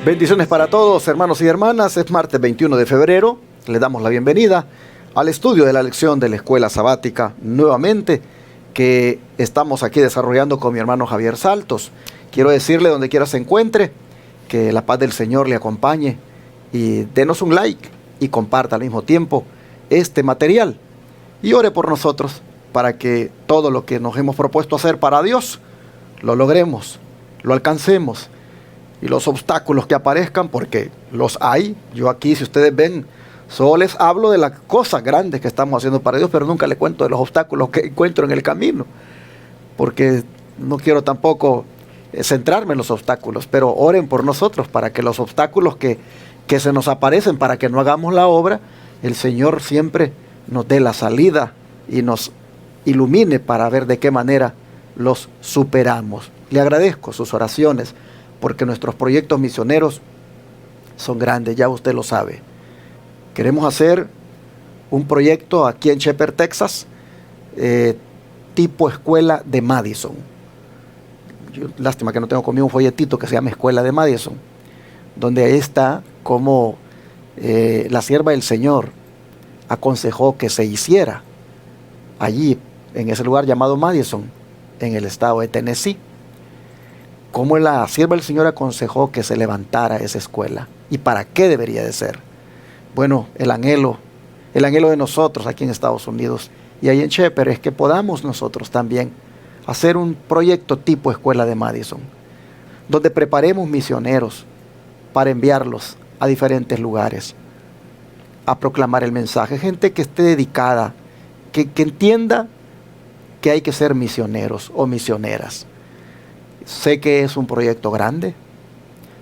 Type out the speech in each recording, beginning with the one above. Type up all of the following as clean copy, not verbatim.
Bendiciones para todos, hermanos y hermanas. Es martes 21 de febrero. Les damos la bienvenida al estudio de la lección de la Escuela Sabática, nuevamente, que estamos aquí desarrollando con mi hermano Javier Saltos. Quiero decirle, donde quiera se encuentre, que la paz del Señor le acompañe y denos un like y comparta al mismo tiempo este material. Y ore por nosotros para que todo lo que nos hemos propuesto hacer para Dios, lo logremos, lo alcancemos. Y los obstáculos que aparezcan, porque los hay. Yo aquí, si ustedes ven, solo les hablo de las cosas grandes que estamos haciendo para Dios, pero nunca les cuento de los obstáculos que encuentro en el camino, porque no quiero tampoco centrarme en los obstáculos. Pero oren por nosotros para que los obstáculos que se nos aparecen para que no hagamos la obra, el Señor siempre nos dé la salida y nos ilumine para ver de qué manera los superamos. Le agradezco sus oraciones, porque nuestros proyectos misioneros son grandes, ya usted lo sabe. Queremos hacer un proyecto aquí en Shepherd, Texas, tipo escuela de Madison. Lástima que no tengo conmigo un folletito que se llama Escuela de Madison, donde ahí está cómo la sierva del Señor aconsejó que se hiciera allí, en ese lugar llamado Madison, en el estado de Tennessee. Cómo la sierva del Señor aconsejó que se levantara esa escuela y para qué debería de ser. Bueno, el anhelo de nosotros aquí en Estados Unidos y ahí en Shepherd es que podamos nosotros también hacer un proyecto tipo escuela de Madison, donde preparemos misioneros para enviarlos a diferentes lugares a proclamar el mensaje, gente que esté dedicada, que entienda que hay que ser misioneros o misioneras. Sé que es un proyecto grande,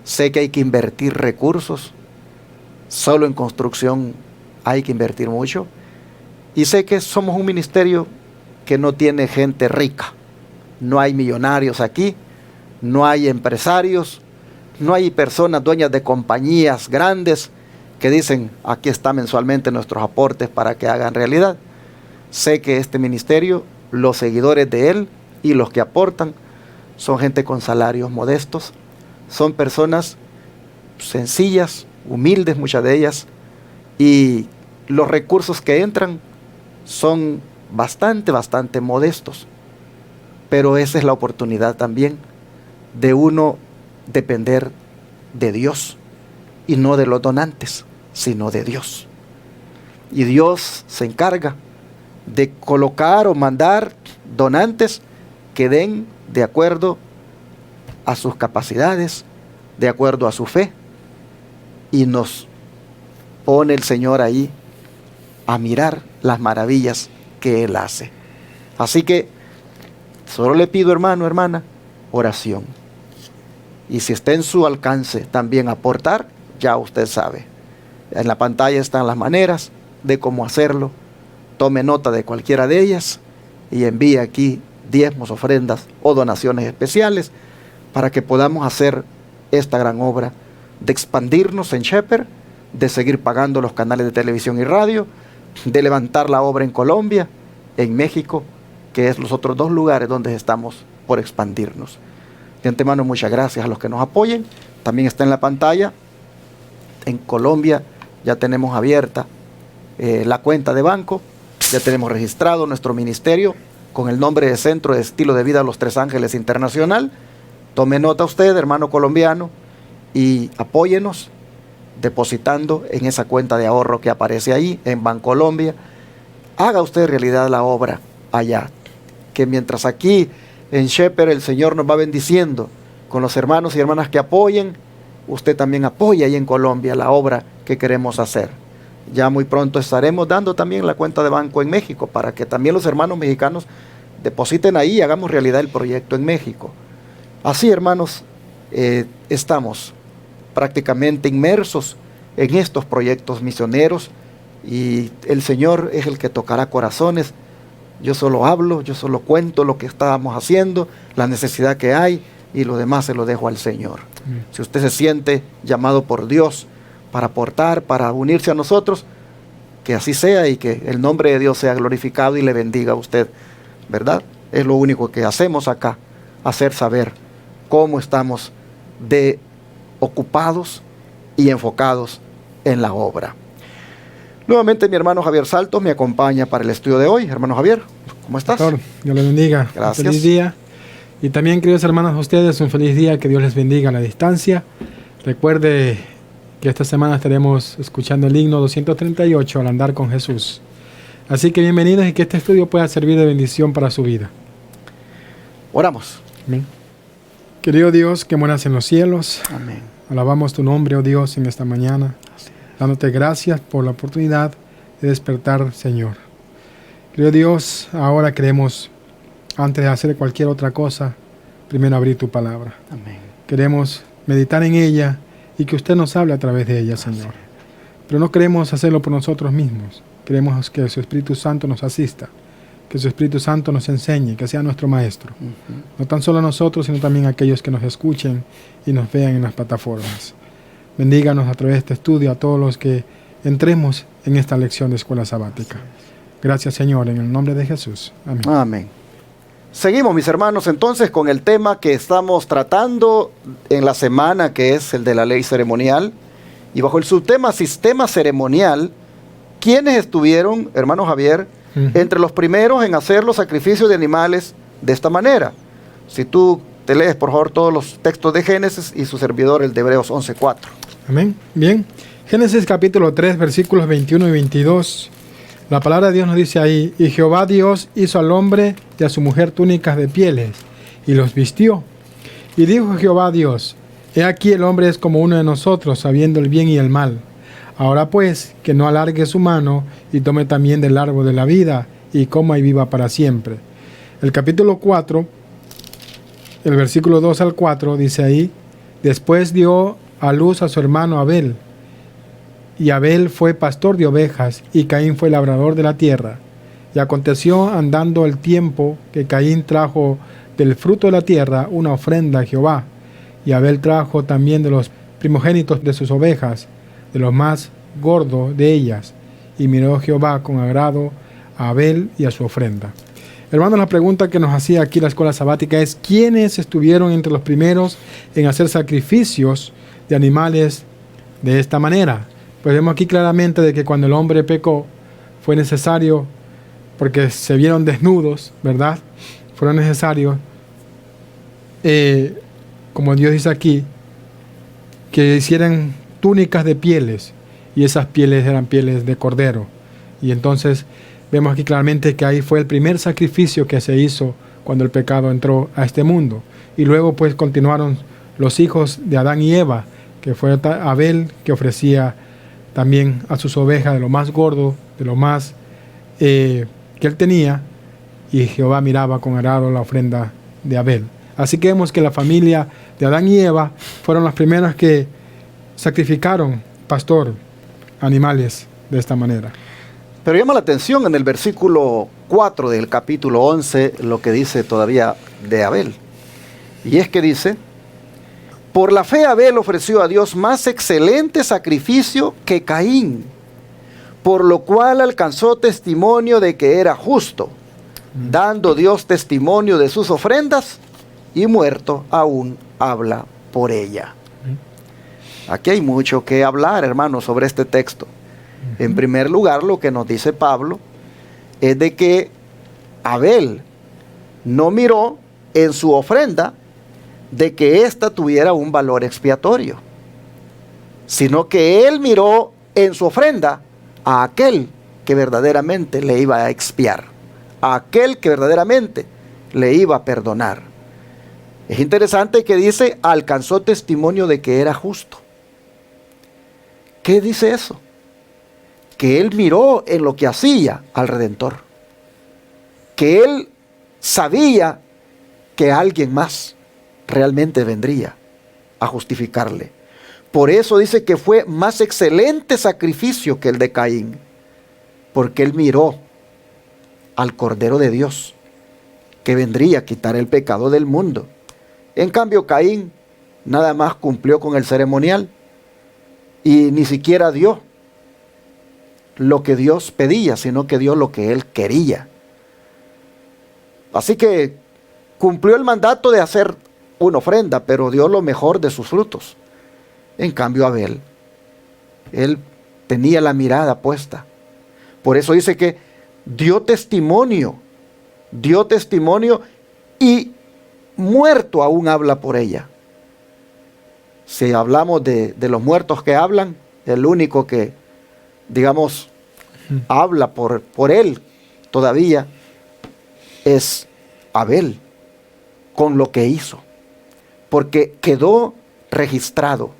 sé que hay que invertir recursos, solo en construcción hay que invertir mucho, y sé que somos un ministerio que no tiene gente rica, no hay millonarios aquí, no hay empresarios, no hay personas dueñas de compañías grandes que dicen aquí está mensualmente nuestros aportes para que hagan realidad. Sé que este ministerio, los seguidores de él y los que aportan, son gente con salarios modestos, son personas sencillas, humildes muchas de ellas, y los recursos que entran son bastante modestos. Pero esa es la oportunidad también de uno depender de Dios, y no de los donantes, sino de Dios. Y Dios se encarga de colocar o mandar donantes que den de acuerdo a sus capacidades, de acuerdo a su fe, y nos pone el Señor ahí a mirar las maravillas que Él hace. Así que solo le pido, hermano, hermana, oración. Y si está en su alcance también aportar, ya usted sabe. En la pantalla están las maneras de cómo hacerlo. Tome nota de cualquiera de ellas y envíe aquí diezmos, ofrendas o donaciones especiales para que podamos hacer esta gran obra de expandirnos en Shepherd, de seguir pagando los canales de televisión y radio, de levantar la obra en Colombia, en México, que es los otros dos lugares donde estamos por expandirnos. De antemano, muchas gracias a los que nos apoyen. También está en la pantalla. En Colombia ya tenemos abierta la cuenta de banco, ya tenemos registrado nuestro ministerio con el nombre de Centro de Estilo de Vida Los Tres Ángeles Internacional. Tome nota usted, hermano colombiano, y apóyenos depositando en esa cuenta de ahorro que aparece ahí en Bancolombia. Haga usted realidad la obra allá, que mientras aquí en Shepherd el Señor nos va bendiciendo con los hermanos y hermanas que apoyen, usted también apoya ahí en Colombia la obra que queremos hacer. Ya muy pronto estaremos dando también la cuenta de banco en México para que también los hermanos mexicanos depositen ahí y hagamos realidad el proyecto en México. Así, hermanos, estamos prácticamente inmersos en estos proyectos misioneros y el Señor es el que tocará corazones. Yo solo hablo, yo solo cuento lo que estábamos haciendo, la necesidad que hay, y lo demás se lo dejo al Señor. Si usted se siente llamado por Dios para aportar, para unirse a nosotros, que así sea y que el nombre de Dios sea glorificado y le bendiga a usted, ¿verdad? Es lo único que hacemos acá, hacer saber cómo estamos de ocupados y enfocados en la obra. Nuevamente mi hermano Javier Saltos me acompaña para el estudio de hoy. Hermano Javier, ¿cómo estás? Pastor, Dios les bendiga. Gracias. Un feliz día. Y también, queridos hermanos, a ustedes un feliz día, que Dios les bendiga a la distancia. Recuerde que esta semana estaremos escuchando el himno 238, al andar con Jesús. Así que bienvenidos y que este estudio pueda servir de bendición para su vida. Oramos. Amén. Querido Dios, que moras en los cielos, Amén. alabamos tu nombre, oh Dios, en esta mañana, dándote gracias por la oportunidad de despertar, Señor. Querido Dios, ahora queremos, antes de hacer cualquier otra cosa, primero abrir tu palabra. Amén. Queremos meditar en ella y que usted nos hable a través de ella, Señor. Pero no queremos hacerlo por nosotros mismos. Queremos que su Espíritu Santo nos asista, que su Espíritu Santo nos enseñe, que sea nuestro Maestro. No tan solo a nosotros, sino también a aquellos que nos escuchen y nos vean en las plataformas. Bendíganos a través de este estudio a todos los que entremos en esta lección de Escuela Sabática. Gracias, Señor, en el nombre de Jesús. Amén. Amén. Seguimos, mis hermanos, entonces con el tema que estamos tratando en la semana, que es el de la ley ceremonial. Y bajo el subtema sistema ceremonial, ¿quiénes estuvieron, hermano Javier, entre los primeros en hacer los sacrificios de animales de esta manera? Si tú te lees, por favor, todos los textos de Génesis y su servidor, el de Hebreos 11:4. Amén. Bien. Génesis capítulo 3, versículos 21 y 22. La palabra de Dios nos dice ahí: y Jehová Dios hizo al hombre y a su mujer túnicas de pieles, y los vistió. Y dijo Jehová Dios: he aquí el hombre es como uno de nosotros, sabiendo el bien y el mal. Ahora pues, que no alargue su mano, y tome también del árbol de la vida, y coma y viva para siempre. El capítulo 4, el versículo 2 al 4, dice ahí: después dio a luz a su hermano Abel. Y Abel fue pastor de ovejas, y Caín fue labrador de la tierra. Y aconteció, andando el tiempo, que Caín trajo del fruto de la tierra una ofrenda a Jehová. Y Abel trajo también de los primogénitos de sus ovejas, de los más gordos de ellas. Y miró Jehová con agrado a Abel y a su ofrenda. Hermanos, la pregunta que nos hacía aquí la escuela sabática es: ¿quiénes estuvieron entre los primeros en hacer sacrificios de animales de esta manera? Pues vemos aquí claramente de que cuando el hombre pecó, fue necesario, porque se vieron desnudos, ¿verdad? Fueron necesarios, como Dios dice aquí, que hicieran túnicas de pieles, y esas pieles eran pieles de cordero. Y entonces vemos aquí claramente que ahí fue el primer sacrificio que se hizo cuando el pecado entró a este mundo. Y luego pues continuaron los hijos de Adán y Eva, que fue Abel, que ofrecía también a sus ovejas de lo más gordo, de lo más que él tenía, y Jehová miraba con agrado la ofrenda de Abel. Así que vemos que la familia de Adán y Eva fueron las primeras que sacrificaron, pastor, animales de esta manera. Pero llama la atención en el versículo 4 del capítulo 11 lo que dice todavía de Abel. Y es que dice: por la fe Abel ofreció a Dios más excelente sacrificio que Caín, por lo cual alcanzó testimonio de que era justo, dando Dios testimonio de sus ofrendas, y muerto aún habla por ella. Aquí hay mucho que hablar, hermanos, sobre este texto. En primer lugar, lo que nos dice Pablo es de que Abel no miró en su ofrenda de que ésta tuviera un valor expiatorio, sino que él miró en su ofrenda a aquel que verdaderamente le iba a expiar, a aquel que verdaderamente le iba a perdonar. Es interesante que dice: alcanzó testimonio de que era justo. ¿Qué dice eso? Que él miró en lo que hacía al Redentor, que él sabía que alguien más realmente vendría a justificarle. Por eso dice que fue más excelente sacrificio que el de Caín, porque él miró al Cordero de Dios, que vendría a quitar el pecado del mundo. En cambio, Caín nada más cumplió con el ceremonial y ni siquiera dio lo que Dios pedía, sino que dio lo que él quería. Así que cumplió el mandato de hacer una ofrenda, pero dio lo mejor de sus frutos. En cambio Abel, él tenía la mirada puesta. Por eso dice que dio testimonio y muerto aún habla por ella. Si hablamos de los muertos que hablan, el único que, digamos, habla por él todavía es Abel, con lo que hizo. Porque quedó registrado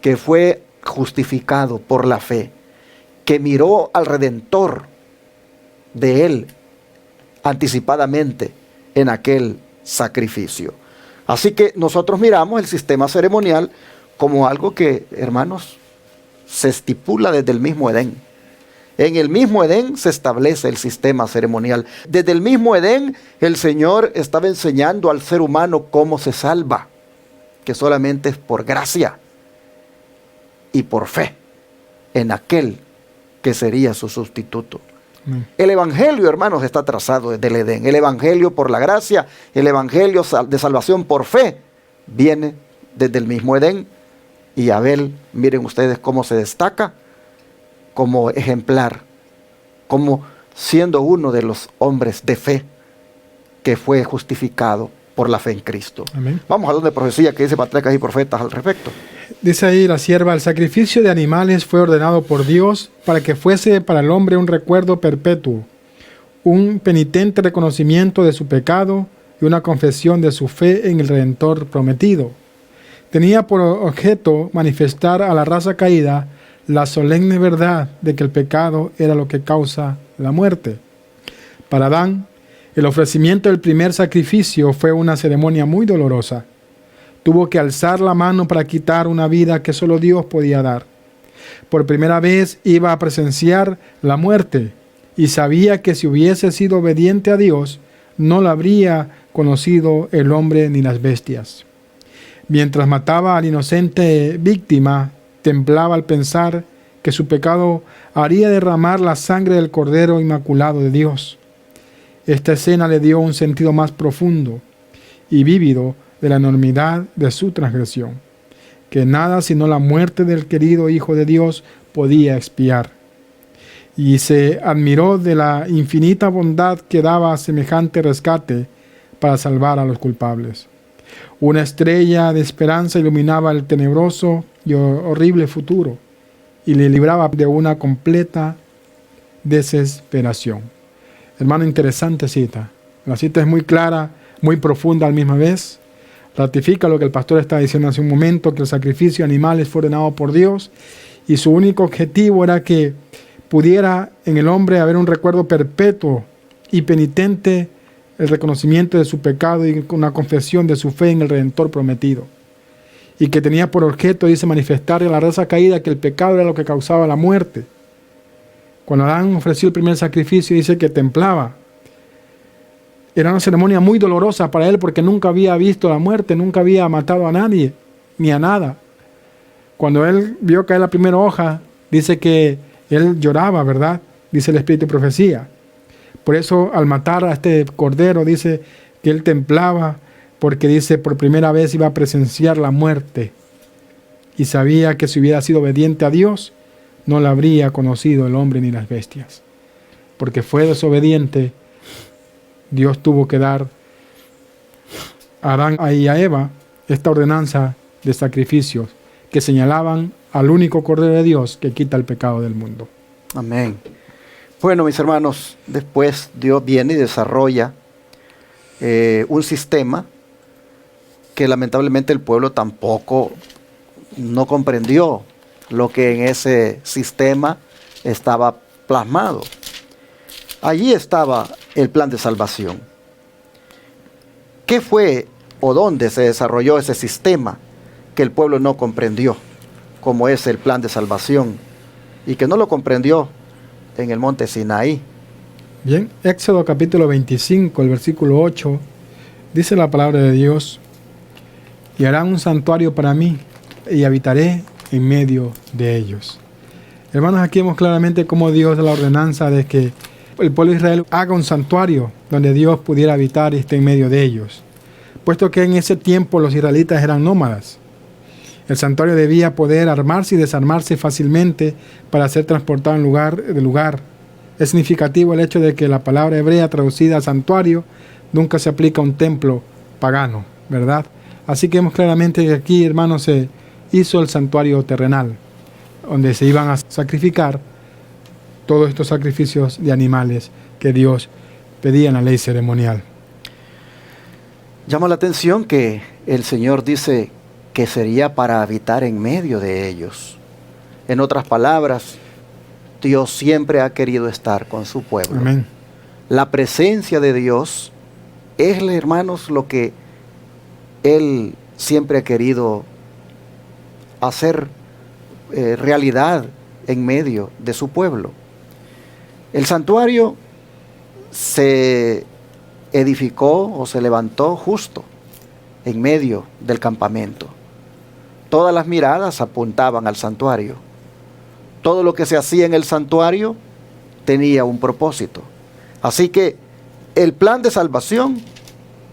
que fue justificado por la fe, que miró al Redentor de él anticipadamente en aquel sacrificio. Así que nosotros miramos el sistema ceremonial como algo que, hermanos, se estipula desde el mismo Edén. En el mismo Edén se establece el sistema ceremonial. Desde el mismo Edén el Señor estaba enseñando al ser humano cómo se salva, que solamente es por gracia y por fe en aquel que sería su sustituto. El Evangelio, hermanos, está trazado desde el Edén. El Evangelio por la gracia, el Evangelio de salvación por fe, viene desde el mismo Edén. Y Abel, miren ustedes cómo se destaca como ejemplar, como siendo uno de los hombres de fe que fue justificado por la fe en Cristo. Amén. Vamos a donde profecía que dice patriarcas y profetas al respecto. Dice ahí la sierva: el sacrificio de animales fue ordenado por Dios para que fuese para el hombre un recuerdo perpetuo, un penitente reconocimiento de su pecado y una confesión de su fe en el Redentor prometido. Tenía por objeto manifestar a la raza caída la solemne verdad de que el pecado era lo que causa la muerte. Para Adán, el ofrecimiento del primer sacrificio fue una ceremonia muy dolorosa. Tuvo que alzar la mano para quitar una vida que solo Dios podía dar. Por primera vez iba a presenciar la muerte y sabía que si hubiese sido obediente a Dios, no la habría conocido el hombre ni las bestias. Mientras mataba a la inocente víctima, temblaba al pensar que su pecado haría derramar la sangre del Cordero Inmaculado de Dios. Esta escena le dio un sentido más profundo y vívido de la enormidad de su transgresión, que nada sino la muerte del querido Hijo de Dios podía expiar. Y se admiró de la infinita bondad que daba semejante rescate para salvar a los culpables. Una estrella de esperanza iluminaba el tenebroso y horrible futuro y le libraba de una completa desesperación. Hermano, interesante cita. La cita es muy clara, muy profunda a la misma vez. Ratifica lo que el pastor está diciendo hace un momento, que el sacrificio de animales fue ordenado por Dios y su único objetivo era que pudiera en el hombre haber un recuerdo perpetuo y penitente, el reconocimiento de su pecado y una confesión de su fe en el Redentor prometido. Y que tenía por objeto, dice, manifestarle a la raza caída que el pecado era lo que causaba la muerte. Cuando Adán ofreció el primer sacrificio, dice que temblaba. Era una ceremonia muy dolorosa para él porque nunca había visto la muerte, nunca había matado a nadie, ni a nada. Cuando él vio caer la primera hoja, dice que él lloraba, ¿verdad? Dice el Espíritu de Profecía. Por eso, al matar a este cordero, dice que él temblaba, porque dice, por primera vez iba a presenciar la muerte. Y sabía que si hubiera sido obediente a Dios, no la habría conocido el hombre ni las bestias. Porque fue desobediente, Dios tuvo que dar a Adán y a Eva esta ordenanza de sacrificios que señalaban al único Cordero de Dios que quita el pecado del mundo. Amén. Bueno, mis hermanos, después Dios viene y desarrolla un sistema que lamentablemente el pueblo tampoco no comprendió lo que en ese sistema estaba plasmado. Allí estaba el plan de salvación. ¿Qué fue o dónde se desarrolló ese sistema que el pueblo no comprendió, como es el plan de salvación, y que no lo comprendió en el monte Sinaí? Bien, Éxodo capítulo 25, el versículo 8, dice la palabra de Dios: y harán un santuario para mí, y habitaré en medio de ellos. Hermanos, aquí vemos claramente cómo Dios da la ordenanza de que el pueblo de Israel haga un santuario donde Dios pudiera habitar y esté en medio de ellos, puesto que en ese tiempo los israelitas eran nómadas. El santuario debía poder armarse y desarmarse fácilmente para ser transportado de lugar. Es significativo el hecho de que la palabra hebrea traducida a santuario nunca se aplica a un templo pagano, ¿verdad? Así que vemos claramente que aquí, hermanos, se hizo el santuario terrenal, donde se iban a sacrificar todos estos sacrificios de animales que Dios pedía en la ley ceremonial. Llama la atención que el Señor dice que sería para habitar en medio de ellos. En otras palabras, Dios siempre ha querido estar con su pueblo. Amén. La presencia de Dios es, hermanos, lo que Él siempre ha querido hacer realidad en medio de su pueblo. El santuario se edificó o se levantó justo en medio del campamento. Todas las miradas apuntaban al santuario. Todo lo que se hacía en el santuario tenía un propósito. Así que el plan de salvación,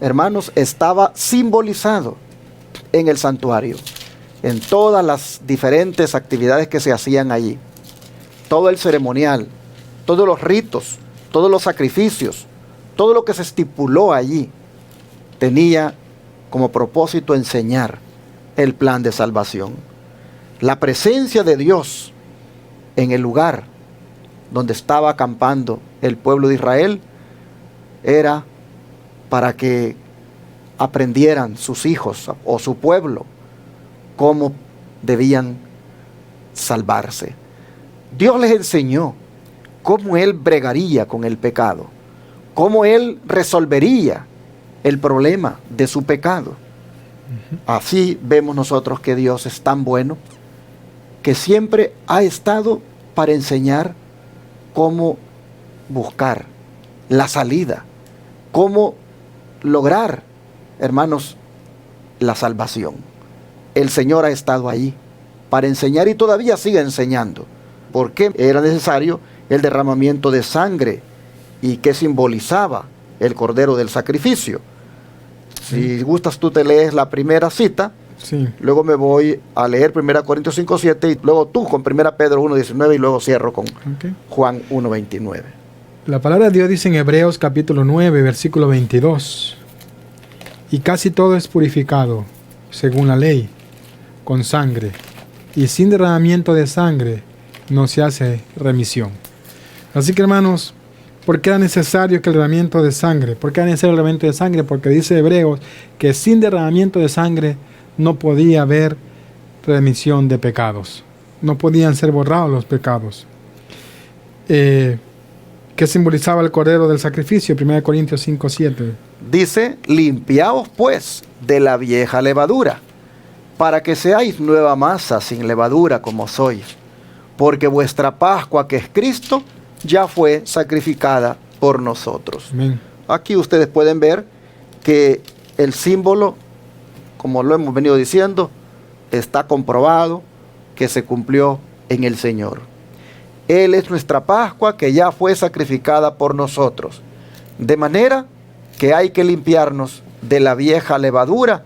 hermanos, estaba simbolizado en el santuario, en todas las diferentes actividades que se hacían allí. Todo el ceremonial, todos los ritos, todos los sacrificios, todo lo que se estipuló allí tenía como propósito enseñar el plan de salvación. La presencia de Dios en el lugar donde estaba acampando el pueblo de Israel era para que aprendieran sus hijos o su pueblo cómo debían salvarse. Dios les enseñó cómo Él bregaría con el pecado, cómo Él resolvería el problema de su pecado. Así vemos nosotros que Dios es tan bueno, que siempre ha estado para enseñar cómo buscar la salida, cómo lograr, hermanos, la salvación. El Señor ha estado ahí para enseñar y todavía sigue enseñando. ¿Por qué era necesario el derramamiento de sangre y qué simbolizaba el cordero del sacrificio? Si gustas, tú te lees la primera cita. Sí. Luego me voy a leer 1 Corintios 5:7 y luego tú con 1 Pedro 1:19 y luego cierro con Juan 1:29. La palabra de Dios dice en Hebreos capítulo 9, versículo 22: y casi todo es purificado, según la ley, con sangre, y sin derramamiento de sangre no se hace remisión. Así que, hermanos, ¿por qué era necesario que el derramamiento de sangre? ¿Por qué era necesario el derramamiento de sangre? Porque dice Hebreos que sin derramamiento de sangre no podía haber remisión de pecados. No podían ser borrados los pecados. ¿Qué simbolizaba el cordero del sacrificio? 1 Corintios 5:7. Dice: limpiaos pues de la vieja levadura, para que seáis nueva masa sin levadura como sois, porque vuestra Pascua, que es Cristo, ya fue sacrificada por nosotros. Amén. Aquí ustedes pueden ver que el símbolo, como lo hemos venido diciendo, está comprobado que se cumplió en el Señor. Él es nuestra Pascua que ya fue sacrificada por nosotros. De manera que hay que limpiarnos de la vieja levadura,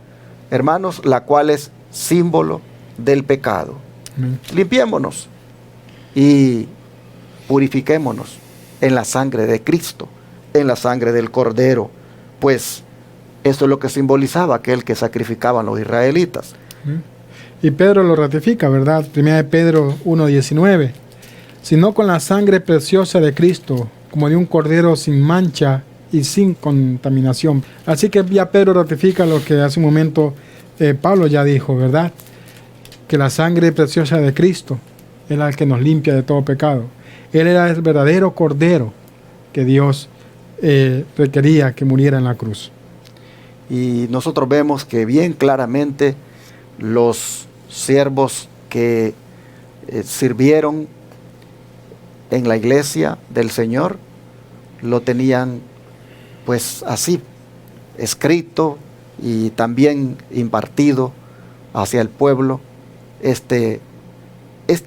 hermanos, la cual es símbolo del pecado. Amén. Limpiémonos y purifiquémonos en la sangre de Cristo, en la sangre del Cordero, pues eso es lo que simbolizaba aquel que sacrificaban los israelitas. Y Pedro lo ratifica, ¿verdad? 1 Pedro 1:19. Sino con la sangre preciosa de Cristo, como de un cordero sin mancha y sin contaminación. Así que ya Pedro ratifica lo que hace un momento Pablo ya dijo, ¿verdad? Que la sangre preciosa de Cristo es la que nos limpia de todo pecado. Él era el verdadero cordero que Dios requería que muriera en la cruz. Y nosotros vemos que bien claramente los siervos que sirvieron en la iglesia del Señor lo tenían pues así escrito y también impartido hacia el pueblo este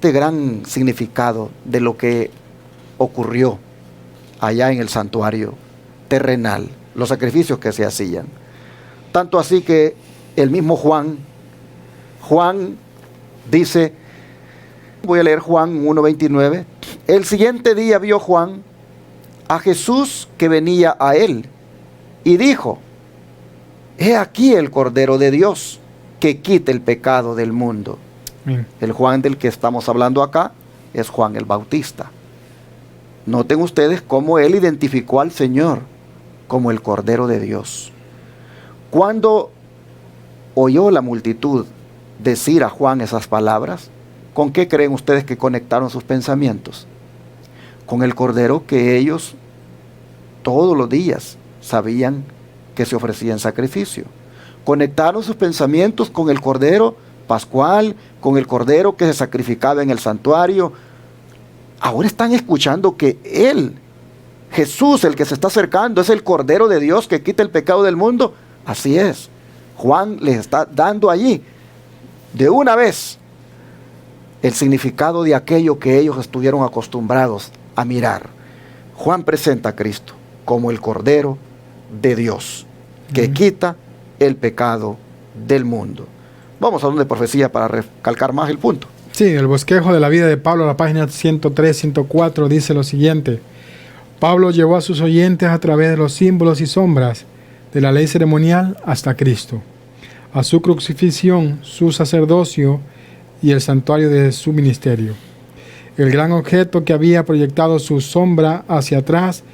gran significado de lo que ocurrió allá en el santuario terrenal, los sacrificios que se hacían. Tanto así que el mismo Juan Dice, voy a leer Juan 1:29. El siguiente día vio Juan a Jesús que venía a él y dijo: he aquí el Cordero de Dios que quita el pecado del mundo. Bien. El Juan del que estamos hablando acá es Juan el Bautista. Noten ustedes cómo él identificó al Señor como el Cordero de Dios. Cuando oyó la multitud decir a Juan esas palabras, ¿con qué creen ustedes que conectaron sus pensamientos? Con el Cordero que ellos todos los días sabían que se ofrecía en sacrificio. Conectaron sus pensamientos con el Cordero pascual, con el Cordero que se sacrificaba en el santuario. Ahora están escuchando que Él, Jesús, el que se está acercando, es el Cordero de Dios que quita el pecado del mundo. Así es. Juan les está dando allí, de una vez, el significado de aquello que ellos estuvieron acostumbrados a mirar. Juan presenta a Cristo como el Cordero de Dios, que quita el pecado del mundo. Vamos a donde profecía para recalcar más el punto. Sí, el bosquejo de la vida de Pablo, la página 103-104, dice lo siguiente. Pablo llevó a sus oyentes a través de los símbolos y sombras de la ley ceremonial hasta Cristo, a su crucifixión, su sacerdocio y el santuario de su ministerio. El gran objeto que había proyectado su sombra hacia atrás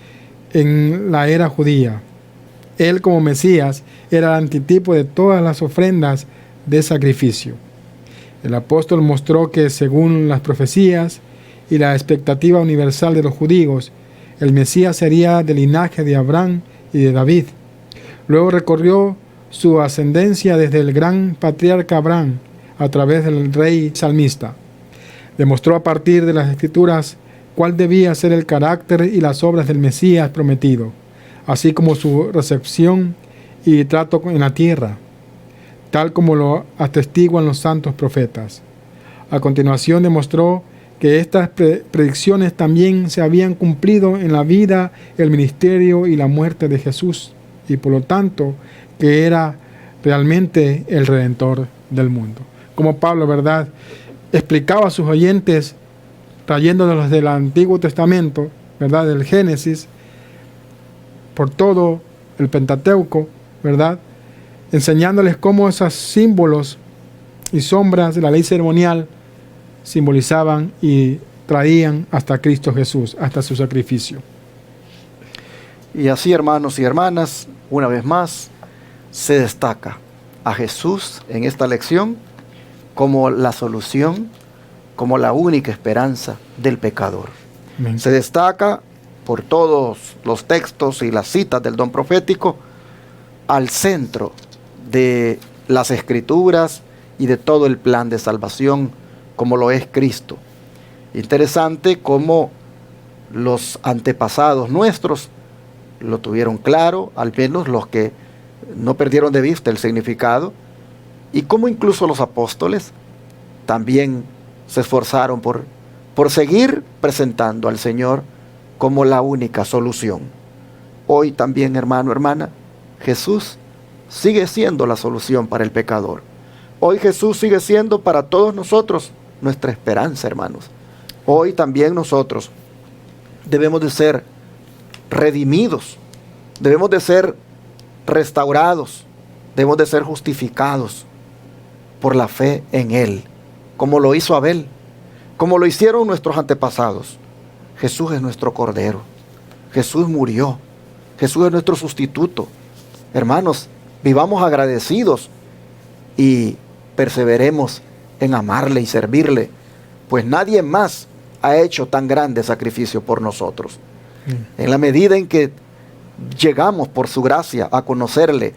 en la era judía. Él, como Mesías, era el antitipo de todas las ofrendas de sacrificio. El apóstol mostró que, según las profecías y la expectativa universal de los judíos, el Mesías sería del linaje de Abraham y de David. Luego recorrió su ascendencia desde el gran patriarca Abraham a través del rey salmista. Demostró a partir de las escrituras cuál debía ser el carácter y las obras del Mesías prometido, así como su recepción y trato en la tierra, tal como lo atestiguan los santos profetas. A continuación demostró que estas predicciones también se habían cumplido en la vida, el ministerio y la muerte de Jesús, y por lo tanto que era realmente el Redentor del mundo. Como Pablo, ¿verdad?, explicaba a sus oyentes, trayéndolos del Antiguo Testamento, ¿verdad?, del Génesis, por todo el Pentateuco, ¿verdad?, enseñándoles cómo esos símbolos y sombras de la ley ceremonial simbolizaban y traían hasta Cristo Jesús, hasta su sacrificio. Y así, hermanos y hermanas, una vez más, se destaca a Jesús en esta lección como la solución, como la única esperanza del pecador. Amén. Se destaca por todos los textos y las citas del don profético al centro de las Escrituras y de todo el plan de salvación, como lo es Cristo. Interesante cómo los antepasados nuestros lo tuvieron claro, al menos los que no perdieron de vista el significado, y cómo incluso los apóstoles también se esforzaron por seguir presentando al Señor como la única solución. Hoy también, hermano, hermana, Jesús sigue siendo la solución para el pecador. Hoy Jesús sigue siendo para todos nosotros nuestra esperanza, hermanos. Hoy también nosotros debemos de ser redimidos, debemos de ser restaurados, debemos de ser justificados por la fe en Él, como lo hizo Abel, como lo hicieron nuestros antepasados. Jesús es nuestro Cordero, Jesús murió, Jesús es nuestro sustituto. Hermanos, vivamos agradecidos y perseveremos en amarle y servirle, pues nadie más ha hecho tan grande sacrificio por nosotros. En la medida en que llegamos por su gracia a conocerle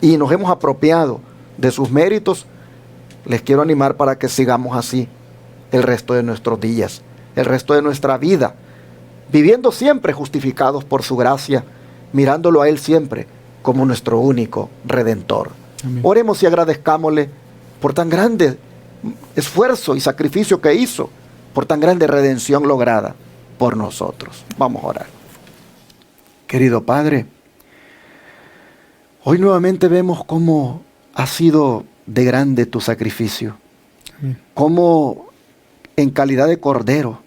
y nos hemos apropiado de sus méritos, les quiero animar para que sigamos así el resto de nuestros días, el resto de nuestra vida, viviendo siempre justificados por su gracia, mirándolo a Él siempre como nuestro único Redentor. Amén. Oremos y agradezcámosle por tan grande esfuerzo y sacrificio que hizo, por tan grande redención lograda por nosotros. Vamos a orar. Querido Padre, hoy nuevamente vemos cómo ha sido de grande tu sacrificio. Cómo en calidad de cordero,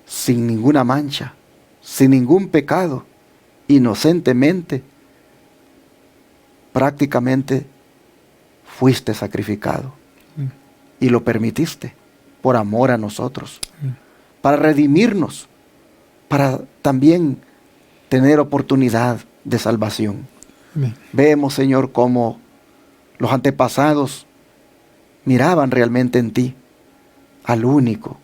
sin ninguna mancha, sin ningún pecado, inocentemente, prácticamente fuiste sacrificado. Y lo permitiste por amor a nosotros, para redimirnos, para también tener oportunidad de salvación. Vemos, Señor, cómo los antepasados miraban realmente en ti, al único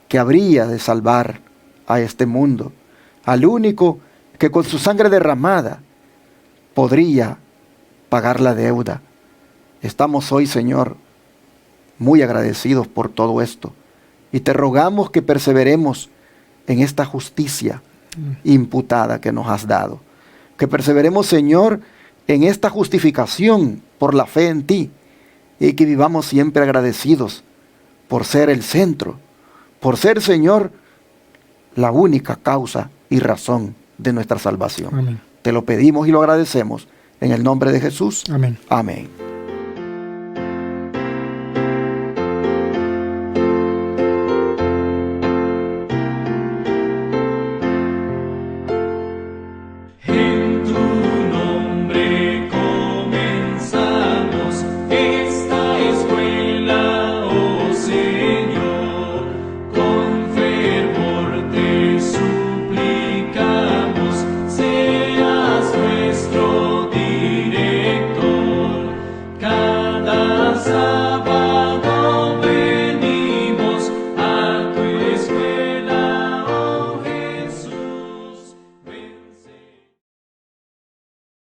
que habría de salvar a este mundo, al único que con su sangre derramada podría pagar la deuda. Estamos hoy, Señor, muy agradecidos por todo esto, y te rogamos que perseveremos en esta justicia imputada que nos has dado, que perseveremos, Señor, en esta justificación por la fe en ti, y que vivamos siempre agradecidos por ser el centro, por ser, Señor, la única causa y razón de nuestra salvación. Amén. Te lo pedimos y lo agradecemos en el nombre de Jesús. Amén. Amén.